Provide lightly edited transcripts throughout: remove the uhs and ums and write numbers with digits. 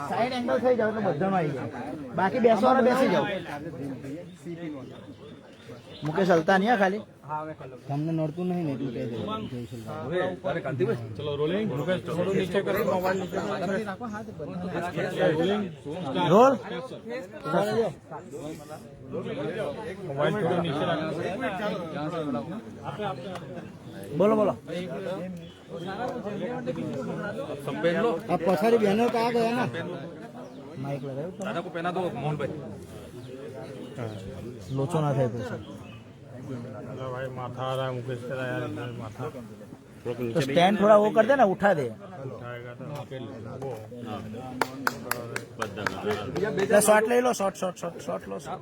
Side angle થઈ જાવ તો બધામાં આવી જાય, બાકી બેસવાળા બેસી જાવ. મુકેશ હલતા નહીં ખાલી, તમને નડતું નહીં ને એટલું કહી દે. ચલો રોલિંગ. મુકેશ થોડું નીચે કરો, મોબાઈલ નીચે રોલ. મોબાઈલ થોડું નીચે રાખો. બોલો બોલો. सब पहन लो. अब पसारी बहनों का आ गया ना, माइक लगाओ. दादा को पहना दो मोहन भाई, लोचो ना થાય તો भाई. माथा आ रहा है मुकेश तेरा यार, माथा तो स्टैंड थोड़ा वो कर दे ना, उठा दे. उठाएगा शॉट ले लो, शॉट शॉट शॉट शॉट लो, शॉट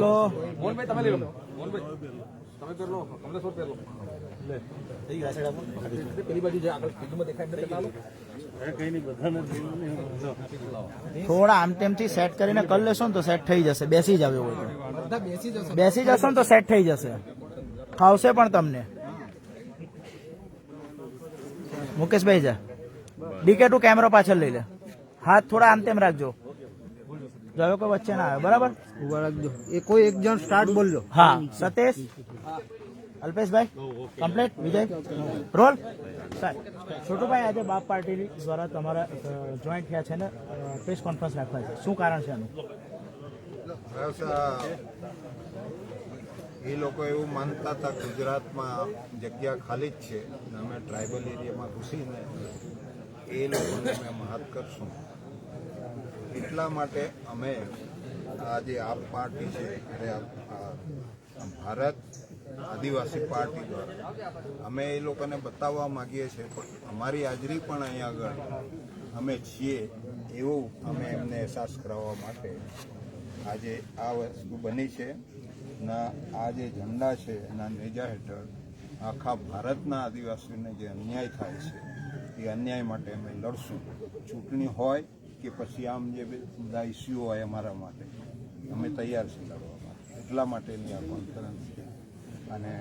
लो. मोहन भाई તમે ले લો, મોહન ભાઈ તમે कर लो, કમલે શોટ कर लो. લે થઈ ગયા સાઈડ આપો, પેલી બાજુ જે આગળ ફીલ્ડમાં દેખાય એટલે ચાલો. કઈ નહીં, બધાને થોડા આમ ટેમથી સેટ કરીને કરી લેશો ને તો સેટ થઈ જશે. બેસી જાવ એવું હોય તો બેસી જશો ને તો સેટ થઈ જશે, ખાવશે પણ તમને. મુકેશભાઈ જા ડીકે ટુ કેમેરો પાછળ લઈ લે, હાથ થોડા આમ તેમ રાખજો, જો કોઈ વચ્ચે ના આવે. બરાબર, ઉભા રાખજો. એ કોઈ એક જણ સ્ટાર્ટ બોલજો. હા, સતીશ, અલ્પેશભાઈ કમ્પ્લીટ. વિજય રોલ. છોટુભાઈ, આજે બાપ પાર્ટી દ્વારા તમારા જોઈન્ટ થયા છે ને પ્રેસ કોન્ફરન્સ રાખવા છે, શું કારણ છે આનું? એ લોકો એવું માનતા હતા ગુજરાતમાં જગ્યા ખાલી જ છે, અમે ટ્રાઇબલ એરિયામાં ઘૂસીને એ લોકોને અમે મહાત કરશું. એટલા માટે અમે આ જે આપ પાર્ટી છે, ભારત આદિવાસી પાર્ટી દ્વારા અમે એ લોકોને બતાવવા માગીએ છીએ, અમારી હાજરી પણ અહીંયા આગળ અમે છીએ એવું અમે એમને અહેસાસ કરાવવા માટે આજે આ વસ્તુ બની છે. ના આ જે ઝંડા છે એના નેજા હેઠળ આખા ભારતના આદિવાસીઓને જે અન્યાય થાય છે એ અન્યાય માટે અમે લડશું. ચૂંટણી હોય કે પછી આમ જે બધા ઇસ્યુ હોય અમારા માટે અમે તૈયાર છીએ લડવા માટે. એટલા માટેની આ કોન્ફરન્સ છે અને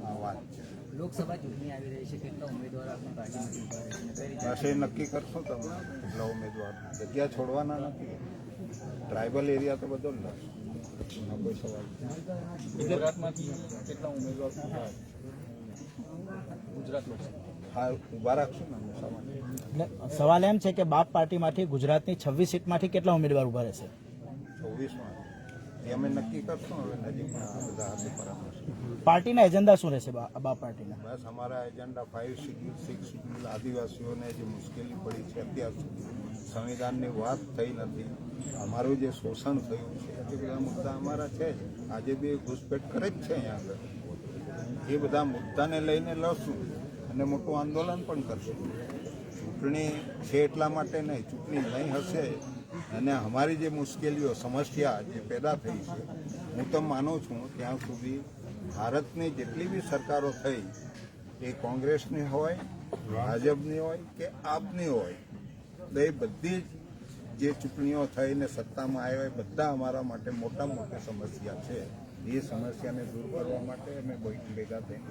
આ વાત છે. લોકસભા ચૂંટણી આવી રહી છે, કેટલા ઉમેદવાર આપની પાર્ટીમાંથી ઉભા રહે છે? બસ એ નક્કી કરશો તમે, કેટલા ઉમેદવાર. જગ્યા છોડવાના નથી. ટ્રાઇબલ એરિયા તો બધો લડશે, કોઈ સવાલ. ગુજરાતમાંથી કેટલા ઉમેદવાર ગુજરાત હા ઊભા રાખશું ને અમે. સવાલ એમ છે કે બાપ પાર્ટીમાંથી ગુજરાતની 26 સીટમાંથી કેટલા ઉમેદવાર ઉભા રહેશે? 24માં એ અમે નક્કી કરશું. હવે નજીકમાં બધા હાથે પરામર્શ. પાર્ટીના એજન્ડા શું રહેશે બાપ પાર્ટીના? બસ અમારા એજન્ડા 5 શેડ્યુલ 6 શેડ્યુલ આદિવાસીઓને જે મુશ્કેલી પડી છે અત્યાર સુધી, સંવિધાનની વાત થઈ નથી, અમારું જે શોષણ થયું છે એ બધા મુદ્દા અમારા છે. આજે બી ઘૂસપેટ કરે જ છે અહીંયા આગળ. એ બધા મુદ્દાને લઈને લડશું અને મોટું આંદોલન પણ કરશું. ચૂંટણી છે એટલા માટે નહીં, ચૂંટણી નહીં હશે અને અમારી જે મુશ્કેલીઓ સમસ્યા જે પેદા થઈ છે, હું તો માનું છું ત્યાં સુધી ભારતની જેટલી બી સરકારો થઈ, એ કોંગ્રેસની હોય, ભાજપની હોય કે આપની હોય, તો એ બધી જે ચૂંટણીઓ થઈને સત્તામાં આવ્યા એ બધા અમારા માટે મોટા મોટી સમસ્યા છે. એ સમસ્યાને દૂર કરવા માટે અમે ભેગા થઈને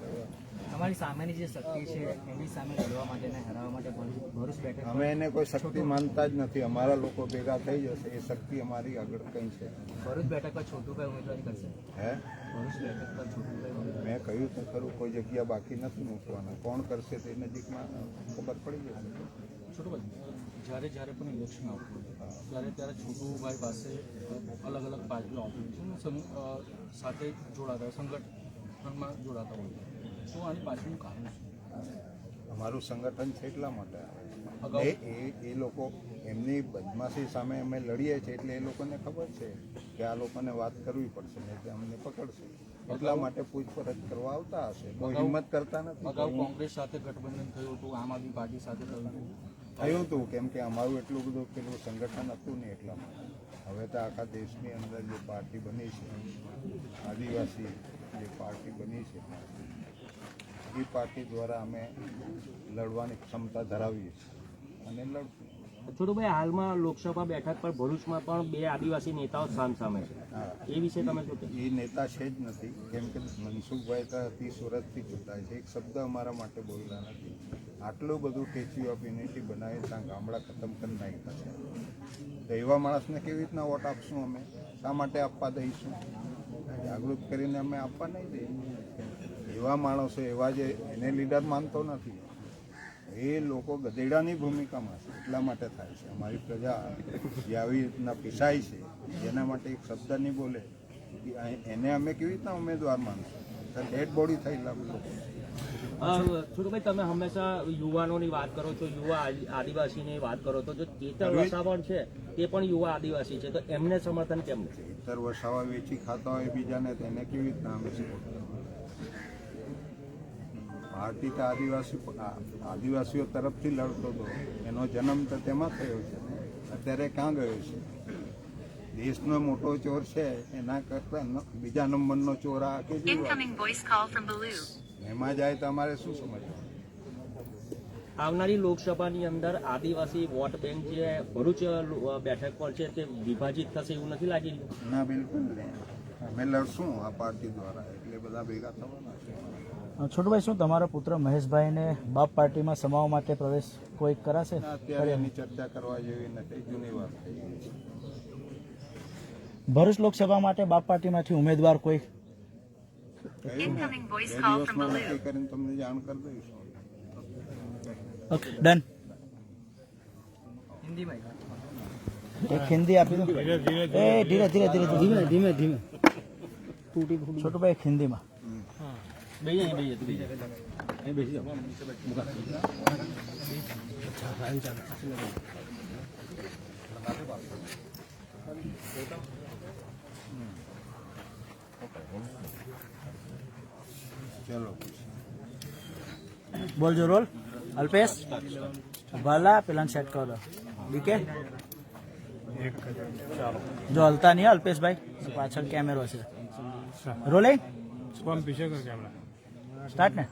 અમારી સામેની જે શક્તિ છે એની સામે લડવા માટે અને હરાવવા માટે ભરૂચ બેઠક અમે એને કોઈ શક્તિ માનતા જ નથી. અમારા લોકો ભેગા થઈ જશે, એ શક્તિ અમારી આગળ કંઈ છે. ભરૂચ બેઠક પર છોટુભાઈ ઉમેદવારી કરશે? હે, ભરૂચ બેઠક પર છોટુભાઈ મેં કહ્યું તો ખરું, કોઈ જગ્યા બાકી નથી મૂકવાના. કોણ કરશે તે નજીકમાં ખબર પડી જશે. છોટુભાઈ, જ્યારે પણ ઇલેક્શન આવતું ત્યારે છોટુભાઈ પાસે અલગ અલગ પાર્ટીઓ આવતી સાથે જોડાતા હોય, સંગઠનમાં જોડાતા હોય, શું આની પાછળનું કારણ છે? અમારું સંગઠન છે એટલા માટે આવે. એ લોકો એમની બદમાશી સામે અમે લડીએ છીએ એટલે એ લોકોને ખબર છે કે આ લોકોને વાત કરવી પડશે ને એટલે અમને પકડશે. એટલા માટે પૂછપરછ કરવા આવતા હશે, કોઈ હિંમત કરતા નથી. અગાઉ કોંગ્રેસ સાથે ગઠબંધન થયું હતું, આમ આદમી પાર્ટી સાથે થયું હતું, કેમ કે અમારું એટલું બધું પેલું સંગઠન હતું ને એટલા માટે. હવે તો આખા દેશની અંદર જે પાર્ટી બની છે, આદિવાસી જે પાર્ટી બની છે, એ પાર્ટી દ્વારા અમે લડવાની ક્ષમતા ધરાવીએ છીએ અને લડશું. છોટુભાઈ, હાલમાં લોકસભા બેઠક પર ભરૂચમાં પણ 2 આદિવાસી નેતાઓ સામસામે છે. હા, એ વિશે તમે શું કહેશો? એ નેતા છે જ નથી, કેમ કે મનસુખભાઈ તો 30 વર્ષથી ચૂંટાય છે, એક શબ્દ અમારા માટે બોલ્યા નથી. આટલું બધું સ્ટેચ્યુ ઓફ યુનિટી બનાવી ત્યાં ગામડા ખતમ કરી નાખ્યા છે, તો એવા માણસને કેવી રીતના વોટ આપશું અમે? શા માટે આપવા દઈશું? જાગૃત કરીને અમે આપવા નહીં દઈએ. એવા માણસો એવા જે એને લીડર માનતો નથી, એ લોકો ગધેડાની ભૂમિકામાં છે, એટલા માટે થાય છે. અમારી પ્રજા જે આવી રીતના પીસાય છે, જેના માટે એક શબ્દ નહીં બોલે, એને અમે કેવી રીતના ઉમેદવાર માનશું? ડેડ બોડી થયેલા લોકો. છોટુભાઈ, તમે હંમેશા યુવાનોની વાત કરો છો, યુવા આદિવાસીની વાત કરો છો. જો ચેતર વસાવણ છે તે પણ યુવા આદિવાસી છે, તો એમને સમર્થન કેમ નથી? ખેતર વસાવા વેચી ખાતા હોય બીજાને, તો એને કેવી રીતના અમે સપોર્ટ કરવાનો? પાર્ટી તો આદિવાસીઓ તરફથી લડતો હતો, એનો જન્મ તો તેમાં થયો છે. અત્યારે ક્યાં ગયો છે? દેશનો મોટો ચોર છે, એના કરતા બીજા નંબરનો ચોર આ કે એમાં જાય તો અમારે શું સમજવાનું? આવનારી લોકસભાની અંદર આદિવાસી વોટ બેંક જે ભરૂચ બેઠક પર છે તે વિભાજિત થશે એવું નથી લાગી રહ્યું? ના, બિલકુલ નહીં. અમે લડશું આ પાર્ટી દ્વારા, એટલે બધા ભેગા થવાના છે. છોટુભાઈ, શું તમારા પુત્ર મહેશભાઈને બાપ પાર્ટીમાં સમાવવા માટે પ્રવેશ કોઈ કરાશે? અત્યારે એની ચર્ચા કરવા જેવી નથી, જૂની વાત થઈ ગઈ છે. ભરૂચ લોકસભા માટે બાપ પાર્ટીમાંથી ઉમેદવાર કોઈ? બે દિવસમાં નક્કી કરીને તમને જાણ કરી દઈશું. Okay, done. એક હિન્દી આપી દો. એ ધીરે ધીરે ધીરે ધીમે ધીમે ધીમે. છોટુભાઈ, એક હિન્દીમાં. ચલો, બોલજો રોલ. અલ્પેશ વાલા પેલા સેટ કરો દો. ડીકે જો હલતા નહીં અલ્પેશભાઈ, પાછળ કેમેરો છે. રોલિંગ સ્ટાર્ટ ને.